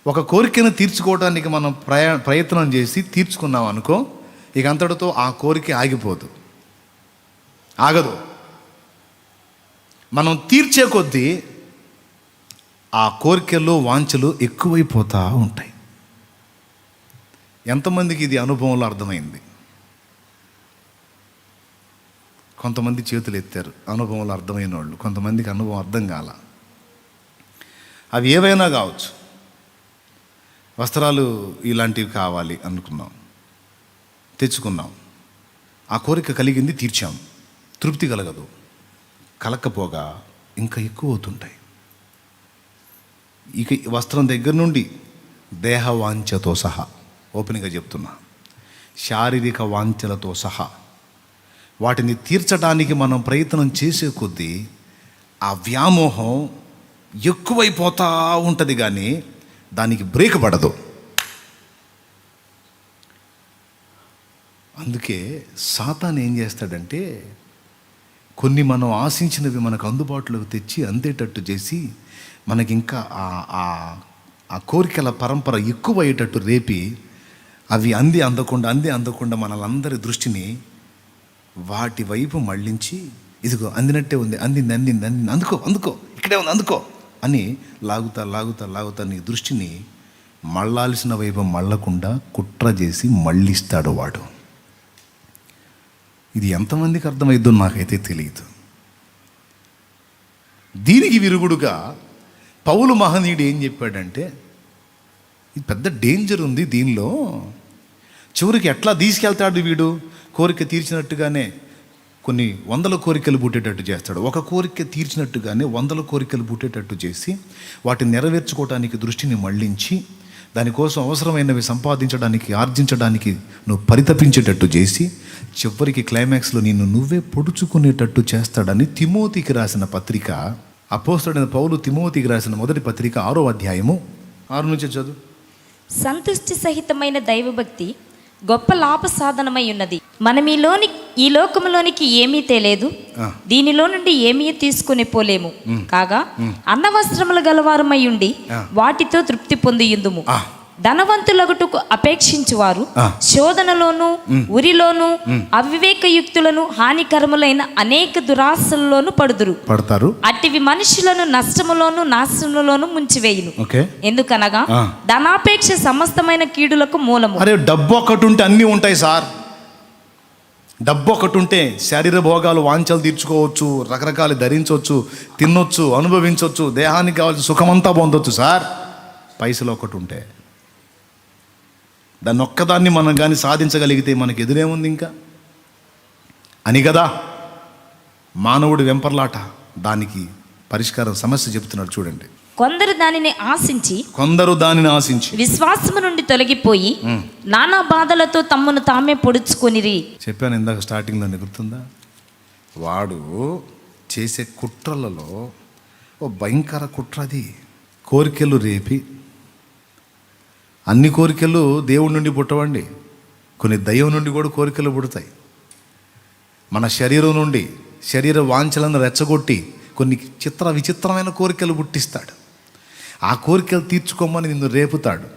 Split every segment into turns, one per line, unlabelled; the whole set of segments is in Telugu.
ఒక కోరికను తీర్చుకోవడానికి మనం ప్రయత్నం చేసి తీర్చుకున్నాం అనుకో, ఇక అంతటితో ఆ కోరిక ఆగదు. మనం తీర్చే కొద్దీ ఆ కోరికలు వాంఛలు ఎక్కువైపోతూ ఉంటాయి. ఎంతమందికి ఇది అనుభవంలో అర్థమైంది? కొంతమంది చేతులు ఎత్తారు అనుభవంలో అర్థమైన వాళ్ళు, కొంతమందికి అనుభవం అర్థం కాల. అవి ఏవైనా కావచ్చు. వస్త్రాలు ఇలాంటివి కావాలి అనుకున్నాం, తెచ్చుకున్నాం, ఆ కోరిక కలిగింది, తీర్చాం, తృప్తి కలగదు. కలక్కపోగా ఇంకా ఎక్కువ అవుతుంటాయి. ఇక వస్త్రం దగ్గర నుండి దేహ వాంఛతో సహా, ఓపెన్గా చెప్తున్నా, శారీరక వాంఛలతో సహా వాటిని తీర్చడానికి మనం ప్రయత్నం చేసే కొద్దీ ఆ వ్యామోహం ఎక్కువైపోతూ ఉంటుంది, కానీ దానికి బ్రేక్ పడదు. అందుకే సాతాను ఏం చేస్తాడంటే, కొన్ని మనం ఆశించినవి మనకు అందుబాటులోకి తెచ్చి అందేటట్టు చేసి మనకి ఇంకా ఆ కోరికల పరంపర ఎక్కువ అయ్యేటట్టు రేపి అవి అందకుండా మనలందరి దృష్టిని వాటి వైపు మళ్ళించి, ఇదిగో అందినట్టే ఉంది, అందింది, అందుకో ఇక్కడే ఉంది, అందుకో అని లాగుతా నీ దృష్టిని మళ్ళాల్సిన వైపు మళ్ళకుండా కుట్ర చేసి మళ్ళిస్తాడు వాడు. ఇది ఎంతమందికి అర్థమైద్దో నాకైతే తెలియదు. దీనికి విరుగుడుగా పౌలు మహనీయుడు ఏం చెప్పాడంటే, ఇది పెద్ద డేంజర్ ఉంది దీనిలో. చివరికి ఎట్లా తీసుకెళ్తాడు వీడు? కోరిక తీర్చినట్టుగానే కొన్ని 100 కోరికలు పుట్టేటట్టు చేస్తాడు. ఒక కోరిక తీర్చినట్టుగానే 100 కోరికలు పుట్టేటట్టు చేసి వాటిని నెరవేర్చుకోవడానికి దృష్టిని మళ్ళించి దానికోసం అవసరమైనవి సంపాదించడానికి, ఆర్జించడానికి నువ్వు పరితపించేటట్టు చేసి చివరికి క్లైమాక్స్లో నిన్ను నువ్వే పొడుచుకునేటట్టు చేస్తాడని తిమోతికి రాసిన పత్రిక, అపోస్తలుడైన పౌలు తిమోతికి రాసిన మొదటి పత్రిక 6వ అధ్యాయము 6 నుంచి చదువు.
సంతుష్టి సహితమైన దైవభక్తి గొప్ప లాభ సాధనమై ఉన్నది. మనం ఈ లోకములోనికి ఏమీ తేలేదు, దీనిలో నుండి ఏమీ తీసుకుని పోలేము. కాగా అన్నవస్త్రములు గలవారమై ఉండి వాటితో తృప్తి పొందియుందుము. ధనవంతులగుటకు అపేక్షించువారు శోధనలోను, ఉరిలోను, అవివేకయుక్తులను, హానికరములైన అనేక దురాశల్లోను పడతారు. అట్టివి మనుషులను నష్టములోను, నాశనములోను ముంచివేయును. ఎందుకనగా ధనాపేక్ష సమస్తమైన కీడులకు మూలము.
అరే, డబ్బు ఒకటి ఉంటే అన్నీ ఉంటాయి సార్. డబ్బు ఒకటి ఉంటే శరీర భోగాలు, వాంఛలు తీర్చుకోవచ్చు, రకరకాలు ధరించవచ్చు, తినొచ్చు, అనుభవించవచ్చు, దేహానికి కావాల్సిన సుఖమంతా పొందొచ్చు సార్. పైసలు ఒకటి ఉంటే దాన్ని ఒక్కదాన్ని మనం కానీ సాధించగలిగితే మనకి ఎదురేముంది ఇంకా అని కదా మానవుడి వెంపర్లాట. దానికి పరిష్కారం సమస్య చెప్తున్నాడు చూడండి.
కొందరు దానిని ఆశించి విశ్వాసము నుండి తొలగిపోయి నానా బాధలతో తమ్మును తామే పొడుచుకొనిరి. చెప్పాను
ఇందాక స్టార్టింగ్లో, గుర్తుందా? వాడు చేసే కుట్రలలో ఓ భయంకర కుట్ర అది. కోరికలు రేపి, అన్ని కోరికలు దేవుడి నుండి పుట్టవండి, కొన్ని దైవం నుండి కూడా కోరికలు పుడతాయి. మన శరీరం నుండి శరీర వాంఛలను రెచ్చగొట్టి కొన్ని విచిత్రమైన కోరికలు పుట్టిస్తాడు. ఆ కోరికలు తీర్చుకోమని నిన్ను రేపుతాడు,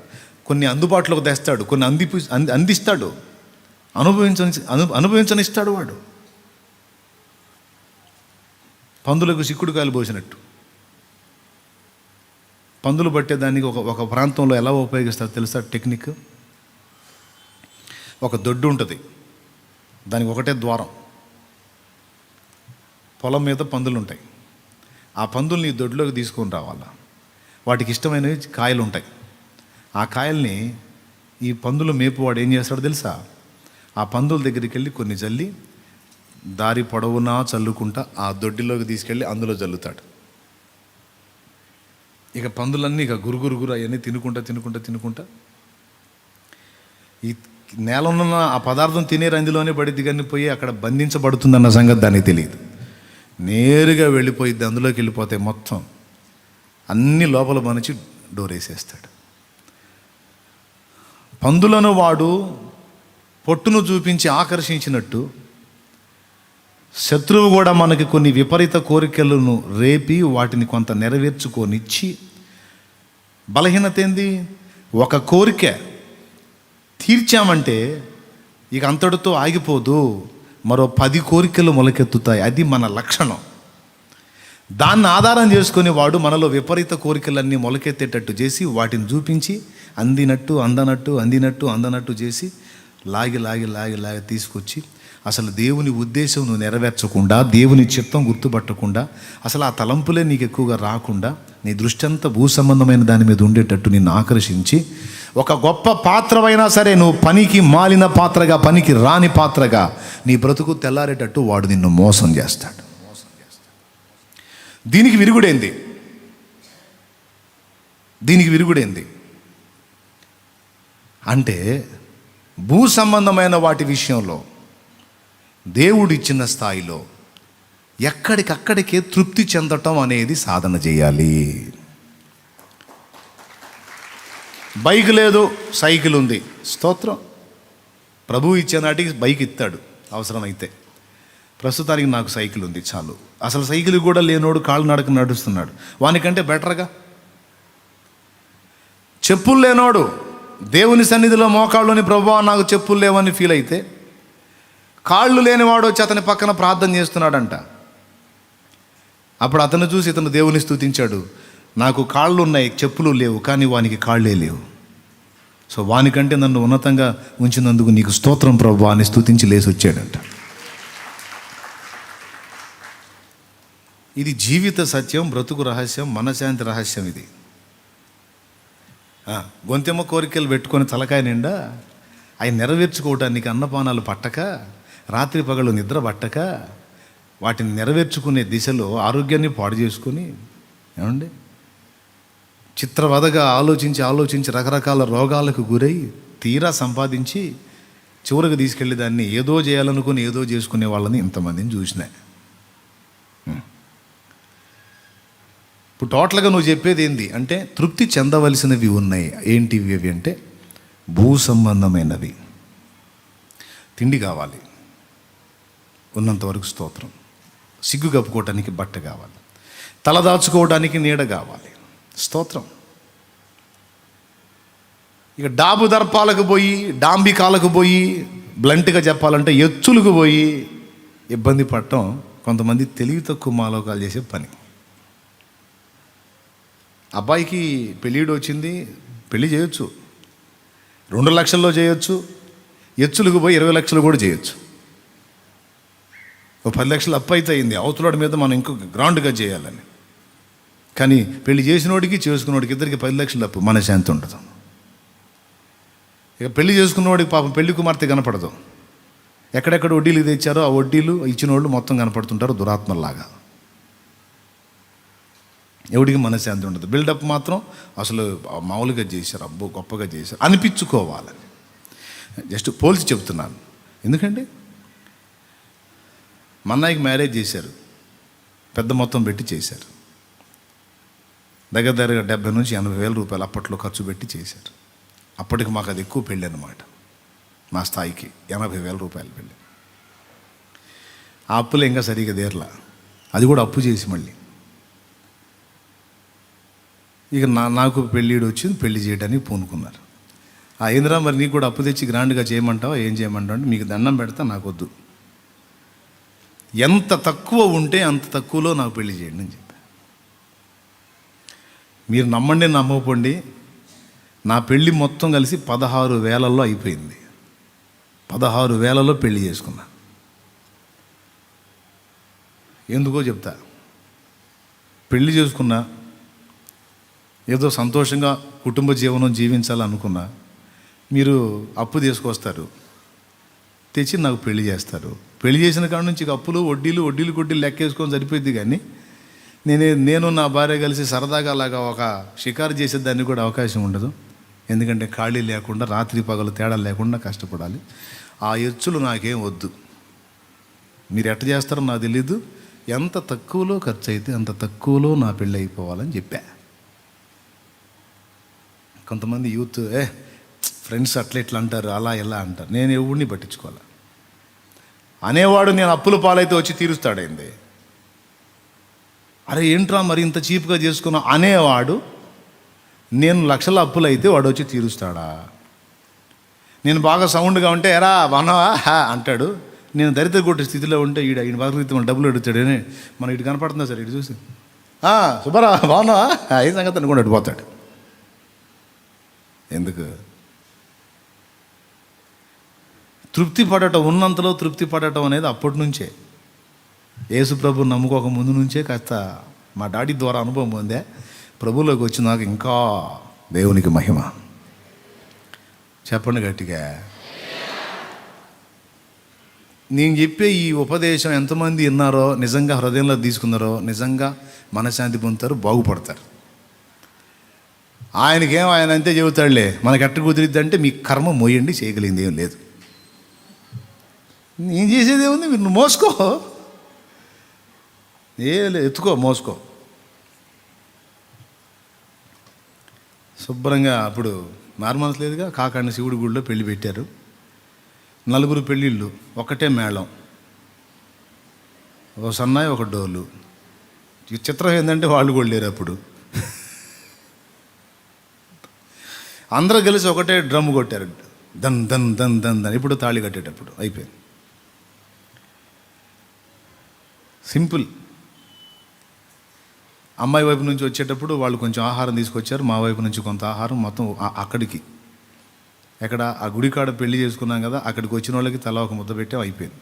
కొన్ని అందుబాటులోకి తెస్తాడు, కొన్ని అందిస్తాడు, అనుభవించనిస్తాడు. వాడు పందులకు చిక్కుడుకాయలు పోసినట్టు. పందులు పట్టేదానికి ఒక ప్రాంతంలో ఎలా ఉపయోగిస్తారు తెలుసా టెక్నిక్? ఒక దొడ్డు ఉంటుంది, దానికి ఒకటే ద్వారం. పొలం మీద పందులు ఉంటాయి. ఆ పందుల్ని ఈ దొడ్లోకి తీసుకొని రావాలా. వాటికి ఇష్టమైనవి కాయలు ఉంటాయి. ఆ కాయల్ని ఈ పందులు మేపువాడు ఏం చేస్తాడో తెలుసా? ఆ పందుల దగ్గరికి వెళ్ళి కొన్ని జల్లి దారి పొడవునా చల్లుకుంటా ఆ దొడ్డిలోకి తీసుకెళ్ళి అందులో జల్లుతాడు. ఇక పందులన్నీ ఇక గురుగురు అవన్నీ తినుకుంటా ఈ నేల ఉన్న ఆ పదార్థం తినే రందిలోనే పడిద్ది, కానీ పోయి అక్కడ బంధించబడుతుందన్న సంగతి దానికి తెలియదు. నేరుగా వెళ్ళిపోయిద్ది, అందులోకి వెళ్ళిపోతే మొత్తం అన్ని లోపల మనిచి డోర్ వేసేస్తాడు. పందులను వాడు పొట్టును చూపించి ఆకర్షించినట్టు శత్రువు కూడా మనకి కొన్ని విపరీత కోరికలను రేపి వాటిని కొంత నెరవేర్చుకొనిచ్చి, బలహీనత ఏంది? ఒక కోరిక తీర్చామంటే ఇక అంతటితో ఆగిపోదు, మరో 10 కోరికలు మొలకెత్తుతాయి. అది మన లక్షణం. దాన్ని ఆధారం చేసుకుని వాడు మనలో విపరీత కోరికలన్నీ మొలకెత్తేటట్టు చేసి వాటిని చూపించి అందినట్టు అందనట్టు అందినట్టు అందనట్టు చేసి లాగి లాగి లాగి లాగి తీసుకొచ్చి అసలు దేవుని ఉద్దేశం నువ్వు నెరవేర్చకుండా, దేవుని చిత్తం గుర్తుపట్టకుండా, అసలు ఆ తలంపులే నీకు ఎక్కువగా రాకుండా నీ దృష్టి అంతా భూ సంబంధమైన దాని మీద ఉండేటట్టు నిన్ను ఆకర్షించి ఒక గొప్ప పాత్రమైనా సరే నువ్వు పనికి మాలిన పాత్రగా, పనికి రాని పాత్రగా నీ బ్రతుకు తెల్లారేటట్టు వాడు నిన్ను మోసం చేస్తాడు. దీనికి విరుగుడేంది అంటే భూ సంబంధమైన వాటి విషయంలో దేవుడిచ్చిన స్థాయిలో ఎక్కడికక్కడికే తృప్తి చెందటం అనేది సాధన చేయాలి. బైక్ లేదు, సైకిల్ ఉంది, స్తోత్రం. ప్రభువు ఇచ్చే నాటికి బైక్ ఇస్తాడు అవసరమైతే. ప్రస్తుతానికి నాకు సైకిల్ ఉంది చాలు. అసలు సైకిల్ కూడా లేనోడు కాళ్ళు నడక నడుస్తున్నాడు, వానికంటే బెటర్గా. చెప్పులు లేనోడు దేవుని సన్నిధిలో మోకాళ్ళుని ప్రభువా నాకు చెప్పులు లేవని ఫీల్ అయితే, కాళ్ళు లేనివాడు వచ్చి అతని పక్కన ప్రార్థన చేస్తున్నాడంట. అప్పుడు అతను చూసి ఇతను దేవుని స్తుతించాడు, నాకు కాళ్ళు ఉన్నాయి చెప్పులు లేవు, కానీ వానికి కాళ్ళే లేవు. సో వానికంటే నన్ను ఉన్నతంగా ఉంచినందుకు నీకు స్తోత్రం ప్రభువా అని స్తుతించి లేసి వచ్చాడంట. ఇది జీవిత సత్యం, బ్రతుకు రహస్యం, మనశాంతి రహస్యం. ఇది గొంతెమ్మ కోరికలు పెట్టుకొని తలకాయ నిండా అవి నెరవేర్చుకోవటానికి అన్నపానాలు పట్టక, రాత్రి పగలు నిద్ర పట్టక, వాటిని నెరవేర్చుకునే దిశలో ఆరోగ్యాన్ని పాడు చేసుకొని, ఏమండి చిత్రవదగా ఆలోచించి రకరకాల రోగాలకు గురై తీరా సంపాదించి చివరికి తీసుకెళ్ళి దాన్ని ఏదో చేయాలనుకుని ఏదో చేసుకునే వాళ్ళని ఇంతమందిని చూసినా. ఇప్పుడు టోటల్గా నువ్వు చెప్పేది ఏంది అంటే తృప్తి చెందవలసినవి ఉన్నాయి. ఏంటివి అవి అంటే భూ సంబంధమైనవి. తిండి కావాలి, ఉన్నంతవరకు స్తోత్రం. సిగ్గు కప్పుకోవటానికి బట్ట కావాలి, తలదాచుకోవడానికి నీడ కావాలి, స్తోత్రం. ఇక డాబు దర్పాలకు పోయి, డాంబికాలకు పోయి, బ్లంట్గా చెప్పాలంటే ఎచ్చులకు పోయి ఇబ్బంది పడటం కొంతమంది తెలివి తక్కువ మాలోకాలు చేసే పని. అబ్బాయికి పెళ్ళిడు వచ్చింది, పెళ్ళి చేయొచ్చు, 2 లక్షల్లో చేయొచ్చు, ఎచ్చులకు పోయి 20 లక్షలు కూడా చేయొచ్చు. ఓ 10 లక్షలు అప్పు అయితే అయింది, అవతలవాడి మీద మనం ఇంకో గ్రాండ్గా చేయాలని. కానీ పెళ్లి చేసినోడికి చేసుకున్నోడికి ఇద్దరికి 10 లక్షలు అప్పు, మనశాంతి ఉండదు. ఇక పెళ్లి చేసుకున్నవాడికి పాపం పెళ్లి కుమార్తె కనపడదు. ఎక్కడెక్కడ వడ్డీలు తెచ్చారో ఆ వడ్డీలు ఇచ్చిన వాళ్ళు మొత్తం కనపడుతుంటారు దురాత్మల్లాగా. ఎవడికి మనశ్శాంతి ఉండదు. బిల్డప్ మాత్రం అసలు మామూలుగా చేశారు, అబ్బో గొప్పగా చేశారు అనిపించుకోవాలని. జస్ట్ పోల్చి చెప్తున్నాను. ఎందుకంటే మన్నాయికి మ్యారేజ్ చేశారు, పెద్ద మొత్తం పెట్టి చేశారు. దగ్గర 70 నుంచి 80 వేల రూపాయలు అప్పట్లో ఖర్చు పెట్టి చేశారు. అప్పటికి మాకు అది ఎక్కువ పెళ్ళి అన్నమాట. మా స్థాయికి 80 వేల రూపాయలు పెళ్ళి. ఆ అప్పులు ఇంకా సరిగా తీరలా, అది కూడా అప్పు చేసి మళ్ళీ. ఇక నాకు పెళ్ళిడు వచ్చింది, పెళ్లి చేయడానికి పూనుకున్నారు. ఆ ఏంద్రా మరి నీకు కూడా అప్పు తెచ్చి గ్రాండ్గా చేయమంటావా, ఏం చేయమంటావు అంటే మీకు దండం పెడతా, నాకు వద్దు, ఎంత తక్కువ ఉంటే అంత తక్కువలో నాకు పెళ్లి చేయండి అని చెప్పా. మీరు నమ్మండి నమ్మకపోండి, నా పెళ్ళి మొత్తం కలిసి 16,000లో అయిపోయింది. 16,000లో పెళ్లి చేసుకున్నా. ఎందుకో చెప్తా. పెళ్లి చేసుకున్నా, ఏదో సంతోషంగా కుటుంబ జీవనం జీవించాలనుకున్నా, మీరు అప్పు తీసుకొస్తారు, తెచ్చి నాకు పెళ్లి చేస్తారు. పెళ్లి చేసిన కాడ నుంచి అప్పులు వడ్డీలు కొడ్డీలు లెక్కేసుకొని సరిపోయింది. కానీ నేను నా భార్య కలిసి సరదాగా అలాగా ఒక షికారు చేసేదానికి కూడా అవకాశం ఉండదు. ఎందుకంటే ఖాళీ లేకుండా, రాత్రి పగలు తేడా లేకుండా కష్టపడాలి. ఆ ఎచ్చులు నాకేం వద్దు. మీరు ఎట్ట చేస్తారో నాకు తెలీదు, ఎంత తక్కువలో ఖర్చు అయితే అంత తక్కువలో నా పెళ్ళి అయిపోవాలని చెప్పా. కొంతమంది యూత్ ఫ్రెండ్స్ అట్లా ఇట్లా అంటారు, అలా ఇలా అంటారు. నేను ఎవడిని పట్టించుకోవాలి. అనేవాడు నేను అప్పుల పాలైతే వచ్చి తీరుస్తాడైంది. అరే ఏంట్రా మరి ఇంత చీప్గా చేసుకున్నా అనేవాడు నేను లక్షల అప్పులు అయితే వాడు వచ్చి తీరుస్తాడా? నేను బాగా సౌండ్గా ఉంటే ఎరా బాగున్నావా అంటాడు. నేను దరిద్ర కొట్టే స్థితిలో ఉంటే ఈయన బాగా డబ్బులు అడుగుతాడని మనం ఇటు కనపడుతుందా సార్, ఇటు చూసి సుబ్బారా బాగున్నావా ఏ సంగతి అనుకోండి అడిపోతాడు. ఎందుకు? తృప్తి పడటం, ఉన్నంతలో తృప్తి పడటం అనేది అప్పటి నుంచే, యేసు ప్రభుని నమ్ముకోక ముందు నుంచే కాస్త మా డాడీ ద్వారా అనుభవం పొందే. ప్రభువులోకి వచ్చినాక ఇంకా దేవునికి మహిమ. చెప్పండి గట్టిగా. నేను చెప్పే ఈ ఉపదేశం ఎంతమంది విన్నారో, నిజంగా హృదయంలో తీసుకున్నారో, నిజంగా మనశ్శాంతి పొందుతారు, బాగుపడతారు. ఆయనకేం ఆయన అంతే చెబుతాడులే, మనకి ఎట్ట కుదిరిద్ది అంటే మీ కర్మ మోయండి, చేయగలిగింది ఏం లేదు. నేను చేసేది ఏముంది, మీరు మోసుకో, ఎత్తుకో, మోసుకో. శుభ్రంగా అప్పుడు నార్మల్స్ లేదుగా, కాకాండ శివుడి గుడిలో పెళ్లి పెట్టారు. 4 పెళ్ళిళ్ళు, ఒకటే మేళం, ఒక సన్నాయి, ఒక డోలు. చిత్రం ఏంటంటే వాళ్ళు కూడా లేరు అప్పుడు. అందరూ కలిసి ఒకటే డ్రమ్ కొట్టారు, దన్ దన్ దన్ దన్ దన్. ఇప్పుడు తాళి కట్టేటప్పుడు అయిపోయింది. సింపుల్. అమ్మాయి వైపు నుంచి వచ్చేటప్పుడు వాళ్ళు కొంచెం ఆహారం తీసుకొచ్చారు, మా వైపు నుంచి కొంత ఆహారం, మొత్తం అక్కడికి ఎక్కడ ఆ గుడికాడ పెళ్లి చేసుకున్నాం కదా, అక్కడికి వచ్చిన వాళ్ళకి తలా ఒక ముద్ద పెట్టాం, అయిపోయింది.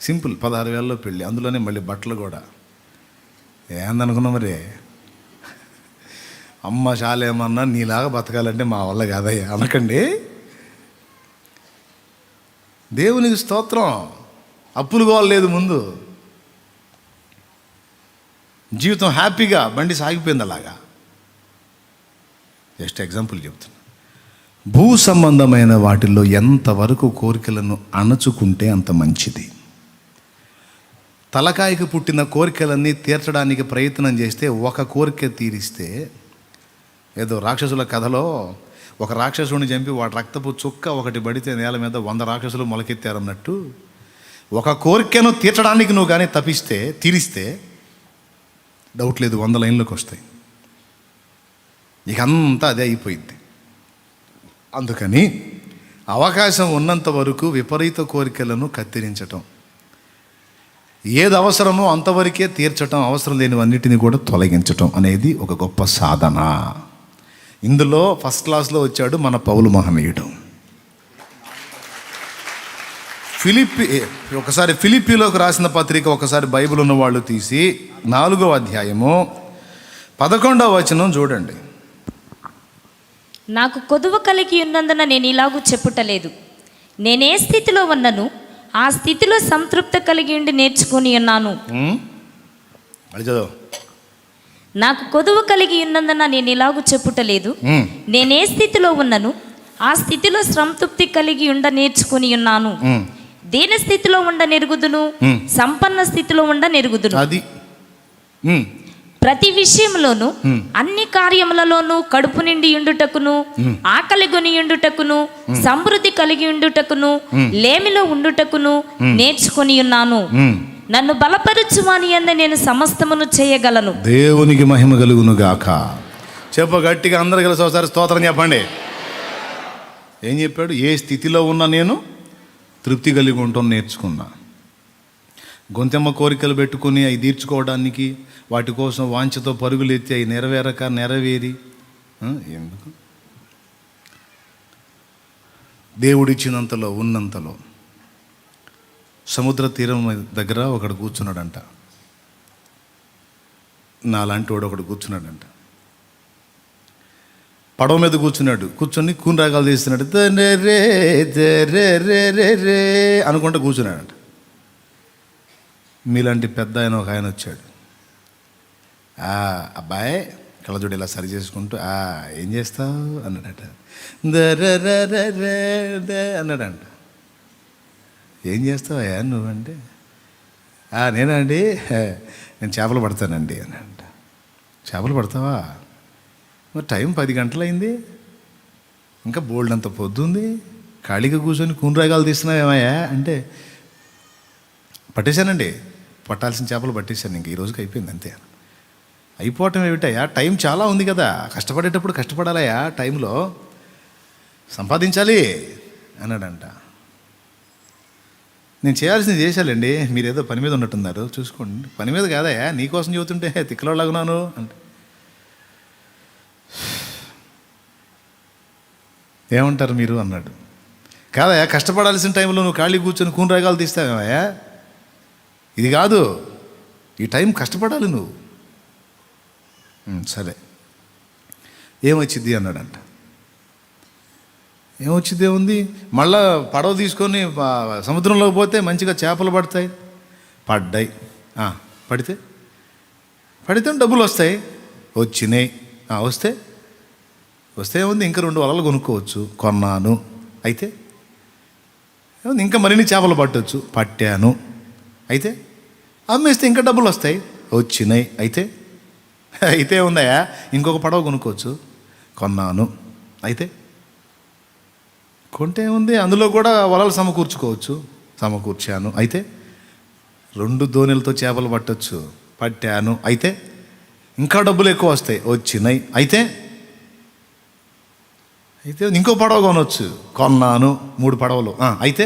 సింపుల్. 16,000లో పెళ్ళి, అందులోనే మళ్ళీ బట్టలు కూడా. ఏందనుకున్నా మరి, అమ్మ చాలేమన్నా నీలాగా బతకాలంటే మా వల్ల కాదయ్యా అనకండి. దేవునికి స్తోత్రం. అప్పులు కోవలేదు ముందు, జీవితం హ్యాపీగా బండి సాగిపోయింది అలాగా. జస్ట్ ఎగ్జాంపుల్ చెప్తున్నా. భూ సంబంధమైన వాటిల్లో ఎంతవరకు కోరికలను అణచుకుంటే అంత మంచిది. తలకాయకు పుట్టిన కోరికలన్నీ తీర్చడానికి ప్రయత్నం చేస్తే, ఒక కోరిక తీరిస్తే, ఏదో రాక్షసుల కథలో ఒక రాక్షసుడిని చంపి వాడి రక్తపు చుక్క ఒకటి పడితే నేల మీద 100 రాక్షసులు మొలకెత్తారన్నట్టు, ఒక కోరికను తీర్చడానికి నువ్వు కానీ తీరిస్తే డౌట్ లేదు 100 లైన్లకు వస్తాయి. ఇక అంతా అదే అయిపోయింది. అందుకని అవకాశం ఉన్నంత వరకు విపరీత కోరికలను కత్తిరించటం, ఏది అవసరమో అంతవరకే తీర్చటం, అవసరం లేనివన్నిటిని కూడా తొలగించటం అనేది ఒక గొప్ప సాధన. ఇందులో ఫస్ట్ క్లాస్లో వచ్చాడు మన పౌలు మహనీయుడు. ఒకసారి ఫిలిప్పీలోకి రాసిన పత్రిక, ఒకసారి బైబిల్ ఉన్న వాళ్ళు తీసి 4వ అధ్యాయము 11వ వచనం చూడండి.
నాకు కొదువ కలిగి ఉన్నందున నేను ఇలాగూ చెప్పుటలేదు, నేనే స్థితిలో ఉన్నను ఆ స్థితిలో సంతృప్తి కలిగి ఉండి నేర్చుకొని ఉన్నాను. నాకు కొదువ కలిగి ఉన్నందున నేను ఇలాగూ చెప్పుటలేదు, నేనే స్థితిలో ఉన్నను ఆ స్థితిలో సంతృప్తి కలిగి ఉండ నేర్చుకొని ఉన్నాను. దీన స్థితిలో ఉండ నెరుగుదును, సంపన్న స్థితిలో ఉండ నెరుగుదును.
అది
ప్రతి విషయంలోను అన్ని కార్యములలోనూ కడుపు నిండి ఉండుటకును, ఆకలి గొని ఉండుటకును, సమృద్ధి కలిగి ఉండుటకును, లేమిలో ఉండుటకును నేర్చుకొని ఉన్నాను. నన్ను బలపరచువాని యందు నేను సమస్తమును చేయగలను.
దేవునికి మహిమ కలుగును గాక. చెప్ప గట్టిగా అందరు కలిసి ఒకసారి స్తోత్రం చెప్పండి. ఏం చెప్పాడు? ఏ స్థితిలో ఉన్నా నేను తృప్తి కలిగి ఉంటాం నేర్చుకున్నా. గొంతెమ్మ కోరికలు పెట్టుకుని అవి తీర్చుకోవడానికి, వాటి కోసం వాంఛతో పరుగులు ఎత్తి అవి నెరవేరి ఎందుకు? దేవుడిచ్చినంతలో ఉన్నంతలో. సముద్ర తీరం దగ్గర ఒకడు కూర్చున్నాడంట, నాలాంటి వాడు ఒకడు కూర్చున్నాడంట. పడవ మీద కూర్చొని కూని రాగాలు తీస్తున్నాడు, రే రే రే రే రే అనుకుంటూ కూర్చున్నాడంట. మీలాంటి పెద్ద ఆయన ఒక ఆయన వచ్చాడు. అబ్బాయి కళ్ళజోడు ఇలా సరి చేసుకుంటూ ఏం చేస్తావు అన్నాడట. అన్నాడంట. ఏం చేస్తావా నువ్వంటే, నేనండి నేను చేపలు పడతానండి అనంట. చేపలు పడతావా? మరి టైం 10 గంటలైంది, ఇంకా బోల్డ్ అంత పొద్దుంది, ఖాళీగా కూర్చొని కూనరాగాలు తీస్తున్నావేమయ్యా అంటే, పట్టేశానండి, పట్టాల్సిన చేపలు పట్టేశాను, ఇంక ఈ రోజుకి అయిపోయింది అంతే. అయిపోవటం ఏమిటయ్యా, టైం చాలా ఉంది కదా, కష్టపడేటప్పుడు కష్టపడాలయ్యా, టైంలో సంపాదించాలి అన్నాడంట. నేను చేయాల్సింది చేశాలండి, మీరు ఏదో పని మీద ఉన్నట్టున్నారు, చూసుకోండి. పని మీద కాదయ్యా, నీకోసం చెబుతుంటే తిక్కలోలాగున్నాను అంటే ఏమంటారు మీరు అన్నాడు. కాదయ్యా, కష్టపడాల్సిన టైంలో నువ్వు ఖాళీ కూర్చొని కూనరాగాలు తీస్తావేమయ్యా, ఇది కాదు, ఈ టైం కష్టపడాలి నువ్వు. సరే ఏమొచ్చింది అన్నాడంట. ఏమొచ్చింది, ఏముంది, మళ్ళా పడవ తీసుకొని సముద్రంలోకి పోతే మంచిగా చేపలు పడతాయి. పడ్డాయి. పడితే డబ్బులు వస్తాయి. వచ్చినాయి. వస్తే ఏముంది, ఇంకా 2 వలలు కొనుక్కోవచ్చు. కొన్నాను. అయితే ఇంకా మరిన్ని చేపలు పట్టవచ్చు. పట్టాను. అయితే అమ్మేస్తే ఇంకా డబ్బులు వస్తాయి. వచ్చినాయి. అయితే ఉందయా, ఇంకొక పడవ కొనుక్కోవచ్చు. కొన్నాను. అయితే కొంటే ఉంది, అందులో కూడా వలలు సమకూర్చుకోవచ్చు. సమకూర్చాను. అయితే 2 దోణిలతో చేపలు పట్టవచ్చు. పట్టాను. అయితే ఇంకా డబ్బులు ఎక్కువ వస్తాయి. వచ్చినాయి. అయితే ఇంకో పడవ కొనవచ్చు. కొన్నాను. 3 పడవలు. అయితే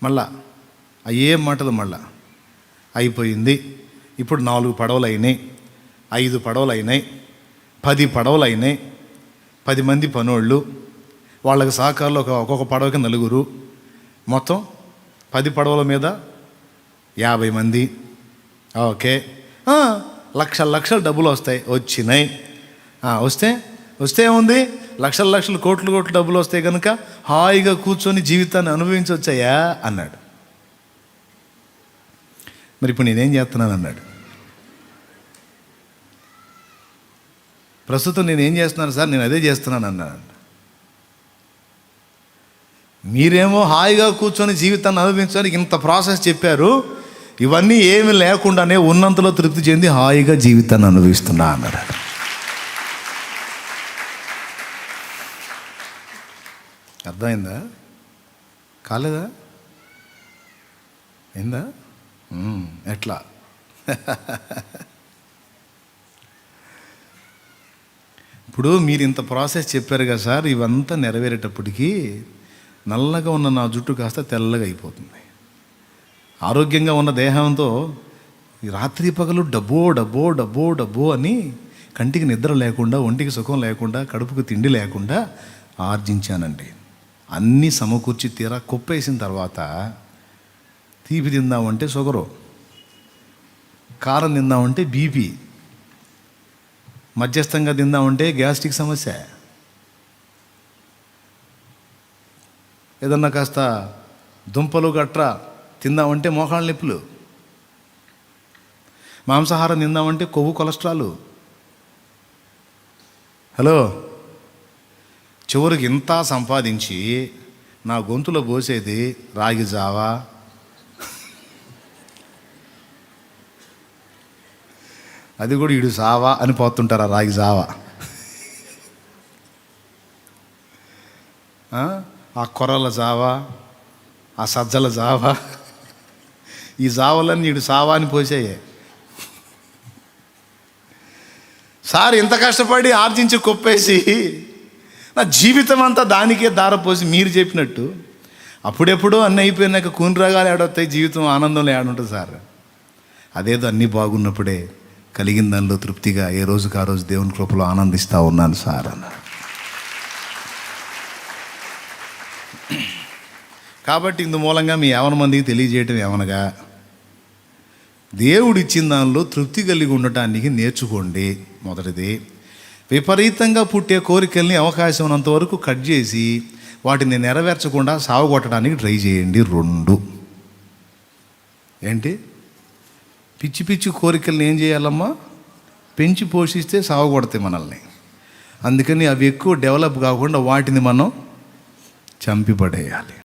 మళ్ళా ఏం మాటలు, మళ్ళా అయిపోయింది. ఇప్పుడు 4 పడవలు అయినాయి, 5 పడవలు అయినాయి, 10 పడవలు అయినాయి. 10 మంది పనోళ్ళు, వాళ్ళకి సహకారులు ఒక్కొక్క పడవకి 4, మొత్తం 10 పడవల మీద 50 మంది. ఓకే, లక్షలు డబ్బులు వస్తాయి. వచ్చినాయి. వస్తే ఏముంది, లక్షలు కోట్లు డబ్బులు వస్తాయి కనుక హాయిగా కూర్చొని జీవితాన్ని అనుభవించవచ్చాయా అన్నాడు. మరి ఇప్పుడు నేనేం చేస్తున్నాను అన్నాడు. ప్రస్తుతం నేనేం చేస్తున్నాను సార్, నేను అదే చేస్తున్నాను అన్నాడు. మీరేమో హాయిగా కూర్చొని జీవితాన్ని అనుభవించడానికి ఇంత ప్రాసెస్ చెప్పారు, ఇవన్నీ ఏమి లేకుండానే ఉన్నంతలో తృప్తి చెంది హాయిగా జీవితాన్ని అనుభవిస్తున్నా అన్నాడు. అర్థమైందా? కాలేదా? అయిందా? ఎట్లా? ఇప్పుడు మీరు ఇంత ప్రాసెస్ చెప్పారు కదా సార్, ఇవంతా నెరవేరేటప్పటికీ నల్లగా ఉన్న నా జుట్టు కాస్త తెల్లగా అయిపోతుంది. ఆరోగ్యంగా ఉన్న దేహంతో రాత్రి పగలు డబ్బో అని కంటికి నిద్ర లేకుండా, ఒంటికి సుఖం లేకుండా, కడుపుకు తిండి లేకుండా ఆర్జించానండి. అన్నీ సమకూర్చి తీరా కుప్పేసిన తర్వాత తీపి తిందామంటే షుగరు, కారం తిందామంటే బీపీ, మధ్యస్థంగా తిందామంటే గ్యాస్ట్రిక్ సమస్య, ఏదన్నా కాస్త దుంపలు గట్రా తిందామంటే మోకాళ్ళ నొప్పులు, మాంసాహారం తిందామంటే కొవ్వు కొలెస్ట్రాలు. హలో, చివరికి ఇంత సంపాదించి నా గొంతులో పోసేది రాగి జావా, అది కూడా ఇడు సావా అని పోతుంటారు. ఆ రాగి జావా, ఆ కొర్రల జావా, ఆ సజ్జల జావా, ఈ జావలన్నీ ఇడు సావా అని పోసాయే. సార్ ఇంత కష్టపడి ఆర్జించి కొప్పేసి నా జీవితం అంతా దానికే దారపోసి మీరు చెప్పినట్టు అప్పుడెప్పుడో అన్నీ అయిపోయినాక కూనరాగాలు ఏడొస్తాయి, జీవితం ఆనందంలో ఏడుంటుంది సార్. అదేదో అన్నీ బాగున్నప్పుడే కలిగిన దానిలో తృప్తిగా ఏ రోజుకి ఆ రోజు దేవుని కృపలో ఆనందిస్తూ ఉన్నాను సార్ అన్నారు. కాబట్టి ఇందు మూలంగా మీ యవన మందికి తెలియజేయటం ఏమనగా, దేవుడు ఇచ్చిన దానిలో తృప్తి కలిగి ఉండటానికి నేర్చుకోండి. మొదటిది, విపరీతంగా పుట్టే కోరికల్ని అవకాశం ఉన్నంత వరకు కట్ చేసి వాటిని నెరవేర్చకుండా సావగొట్టడానికి ట్రై చేయండి. 2, ఏంటి, పిచ్చి కోరికల్ని ఏం చేయాలమ్మా, పెంచి పోషిస్తే సావగొడతాయి మనల్ని. అందుకని అవి ఎక్కువ డెవలప్ కాకుండా వాటిని మనం చంపిపడేయాలి.